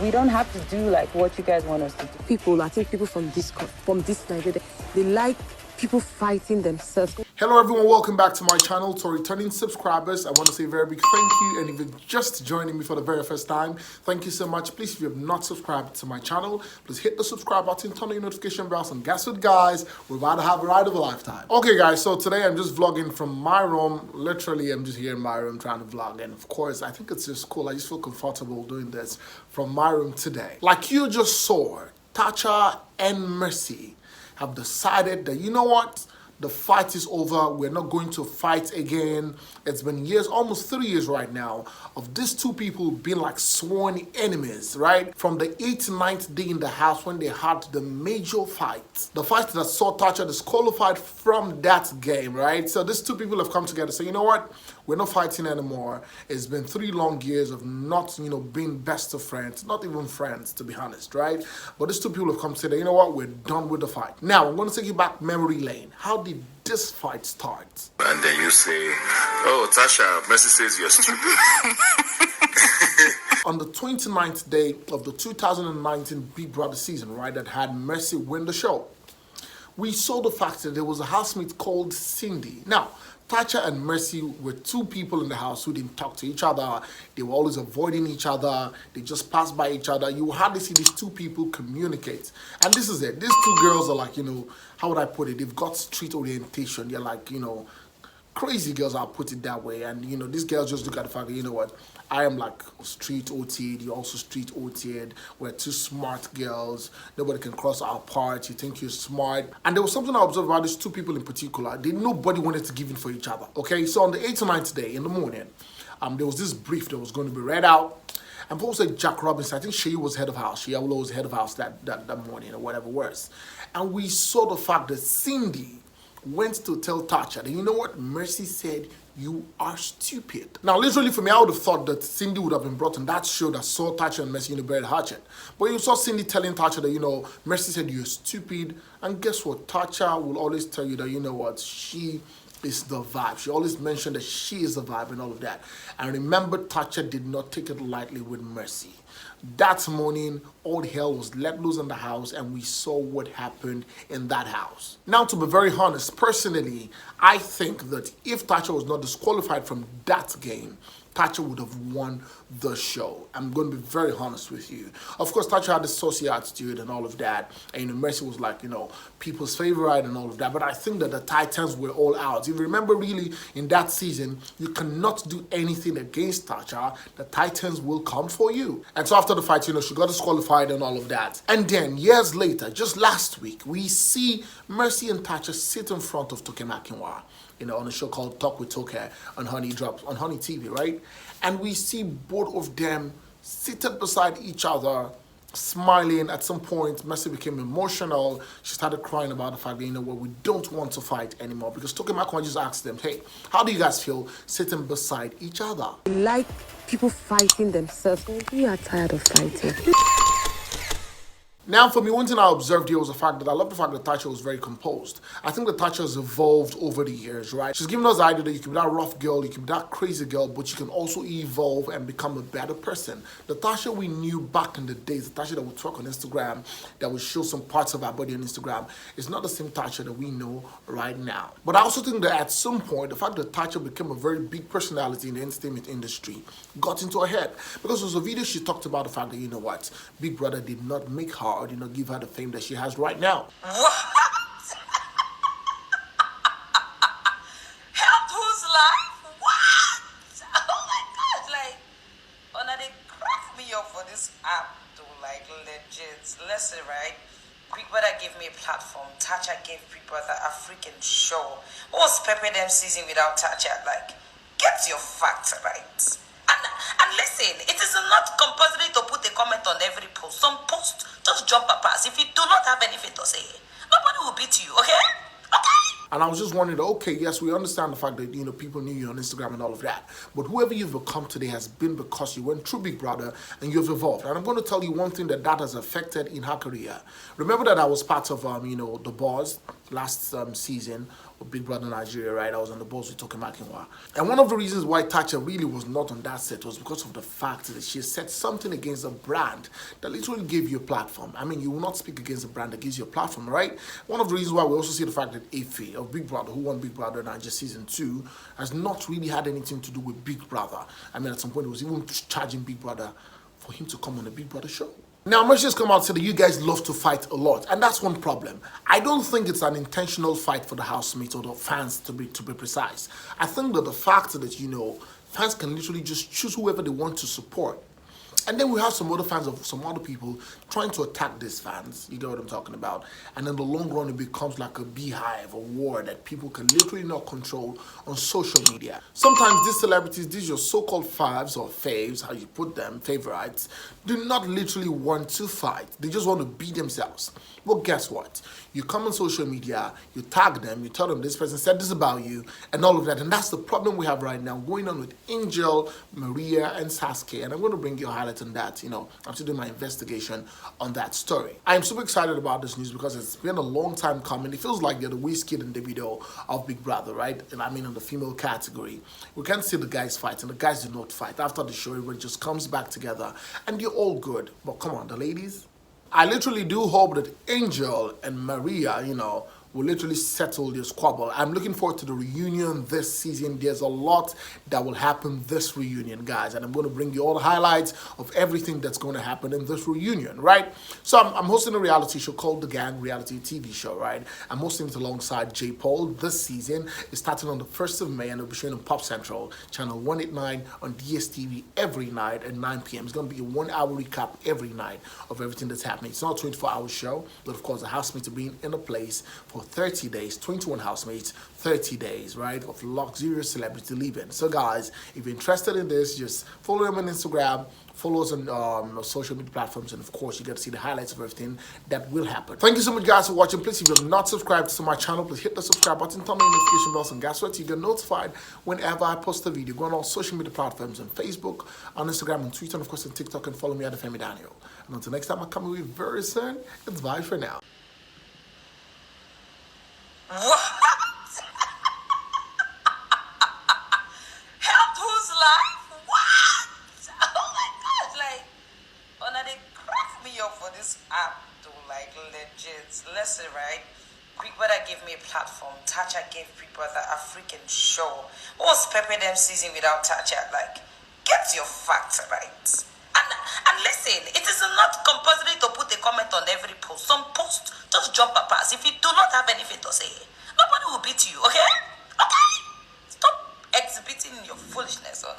We don't have to do like what you guys want us to do. I think people from Bbjnaija, they like people fighting themselves. Hello everyone, welcome back to my channel. To returning subscribers, I want to say a very big thank you. And if you're just joining me for the very first time, thank you so much. Please, if you have not subscribed to my channel, please hit the subscribe button, turn on your notification bells, and guess what, guys? We're about to have a ride of a lifetime. Okay guys, so today I'm just vlogging from my room. Literally, I'm just here in my room trying to vlog. And of course, I think it's just cool. I just feel comfortable doing this from my room today. Like you just saw, Tacha and Mercy have decided that, you know what? The fight is over. We're not going to fight again. It's been years, almost 3 years right now, of these two people being like sworn enemies, right? From the 8th, 9th day in the house when they had the major fight. The fight that saw Tacha disqualified from that game, right? So these two people have come together. So you know what? We're not fighting anymore. It's been 3 long years of not, being best of friends. Not even friends, to be honest, right? But these two people have come together. You know what? We're done with the fight. Now, I'm going to take you back memory lane. How did this fight start? And then you say, oh, Tacha, Mercy says you're stupid. On the 29th day of the 2019 Big Brother season, right, that had Mercy win the show, we saw the fact that there was a housemate called Cindy. Now, Tacha and Mercy were two people in the house who didn't talk to each other. They were always avoiding each other. They just passed by each other. You hardly see these two people communicate. And this is it. These two girls are like, how would I put it? They've got street orientation. They're like, crazy girls, I'll put it that way. And, these girls just look at the fact that, you know what? I am like street OT'd, you're also street OT'd. We're two smart girls. Nobody can cross our path. You think you're smart. And there was something I observed about these two people in particular. Nobody wanted to give in for each other. Okay, so on the 8th or 9th day in the morning, there was this brief that was going to be read out. And people said Jack Robinson, I think she was head of house. She was head of house that morning or whatever it was. And we saw the fact that Cindy went to tell Tacha that, you know what, Mercy said, you are stupid. Now, literally for me, I would have thought that Cindy would have been brought on that show that saw Tacha and Mercy buried hatchet. But you saw Cindy telling Tacha that, Mercy said you're stupid. And guess what? Tacha will always tell you that, you know what, she is the vibe. She always mentioned that she is the vibe and all of that. And remember, Tacha did not take it lightly with Mercy. That morning, all hell was let loose in the house, and we saw what happened in that house. Now, to be very honest, personally, I think that if Tacha was not disqualified from that game, Tacha would have won the show. I'm going to be very honest with you. Of course, Tacha had this saucy attitude and all of that. And Mercy was like, people's favorite and all of that. But I think that the Titans were all out. If you remember really in that season, you cannot do anything against Tacha. The Titans will come for you. And so after the fight, she got disqualified and all of that. And then years later, just last week, we see Mercy and Tacha sit in front of Toke Makinwa, on a show called Talk with Toke on Honey TV, right? And we see both of them seated beside each other, smiling. At some point, Mercy became emotional. She started crying about the fact that, we don't want to fight anymore. Because Toke Makinwa just asked them, hey, how do you guys feel sitting beside each other? They like people fighting themselves. We are tired of fighting. Now, for me, one thing I observed here was the fact that I love the fact that Tacha was very composed. I think that Tacha has evolved over the years, right? She's given us the idea that you can be that rough girl, you can be that crazy girl, but you can also evolve and become a better person. The Tacha we knew back in the days, the Tacha that would talk on Instagram, that would show some parts of her body on Instagram, is not the same Tacha that we know right now. But I also think that at some point, the fact that Tacha became a very big personality in the entertainment industry got into her head. Because there was a video she talked about the fact that, Big Brother did not make her or did not give her the fame that she has right now. What? Help whose life? What? Oh my God! They crack me up for this app, though. Legit. Listen, right? Big Brother gave me a platform. Tacha gave Big Brother a freaking show. What was Pepe them season without Tacha? Get your facts right. And listen, it is not compulsory to put a comment on every post. Some posts just jump a pass. If you do not have anything to say, nobody will beat you, okay? Okay? And I was just wondering, okay, yes, we understand the fact that, people knew you on Instagram and all of that. But whoever you've become today has been because you went through Big Brother and you've evolved. And I'm going to tell you one thing that has affected in her career. Remember that I was part of, the Boss. last season of Big Brother Nigeria, right? I was on the boss with Toke Makinwa. And one of the reasons why Tacha really was not on that set was because of the fact that she said something against a brand that literally gave you a platform. I mean, you will not speak against a brand that gives you a platform, right? One of the reasons why we also see the fact that Ife of Big Brother, who won Big Brother Nigeria season 2, has not really had anything to do with Big Brother. I mean, at some point, it was even charging Big Brother for him to come on a Big Brother show. Now, Mercy's come out and said that you guys love to fight a lot, and that's one problem. I don't think it's an intentional fight for the housemates or the fans, to be precise. I think that the fact that, you know, fans can literally just choose whoever they want to support. And then we have some other fans of some other people trying to attack these fans. You get what I'm talking about? And in the long run, it becomes like a beehive, a war that people can literally not control on social media. Sometimes these celebrities, these your so-called faves or faves, how you put them, favorites, do not literally want to fight. They just want to be themselves. Well, guess what? You come on social media, you tag them, you tell them this person said this about you, and all of that. And that's the problem we have right now going on with Angel, Maria, and Sasuke. And I'm going to bring you a highlight on that. You know, I'm still doing my investigation on that story. I am super excited about this news because it's been a long time coming. It feels like they're the Wizkid and Davido of Big Brother, right? And I mean, in the female category. We can't see the guys fight, and the guys do not fight. After the show, everyone just comes back together, and you're all good. But come on, the ladies? I literally do hope that Angel and Maria, you know, will literally settle this squabble. I'm looking forward to the reunion this season. There's a lot that will happen this reunion, guys, and I'm going to bring you all the highlights of everything that's going to happen in this reunion, right? So I'm hosting a reality show called The Gang, reality TV show, right? I'm hosting it alongside J. Paul. This season is starting on the 1st of May, and it'll be showing on Pop Central, channel 189 on DSTV every night at 9 p.m. It's going to be a 1-hour recap every night of everything that's happening. It's not a 24-hour show, but of course, the housemates are being in a place for 30 days, 21 housemates, 30 days, right, of luxurious celebrity living. So guys, if you're interested in this, just follow them on Instagram, follow us on social media platforms, and of course, you get to see the highlights of everything that will happen. Thank you so much, guys, for watching. Please, if you're not subscribed to my channel, please hit the subscribe button, turn on the notification bells, and guess what? You get notified whenever I post a video. Go on all social media platforms on Facebook, on Instagram, on Twitter, and of course on TikTok, and follow me at Bbjnaija. And until next time, I'm coming with you very soon. It's bye for now. What? Help whose life? What? Oh my God! Like, they crack me up for this app, though. Like, legit. Listen, right? Big Brother gave me a platform. Tacha gave Big Brother a freaking show. What was Pepe them season without Tacha? Like, get your facts right. And listen, it is not compulsory to put a comment on every post. Some posts just jump a pass. If you do not have anything to say, nobody will beat you, okay? Okay? Stop exhibiting your foolishness on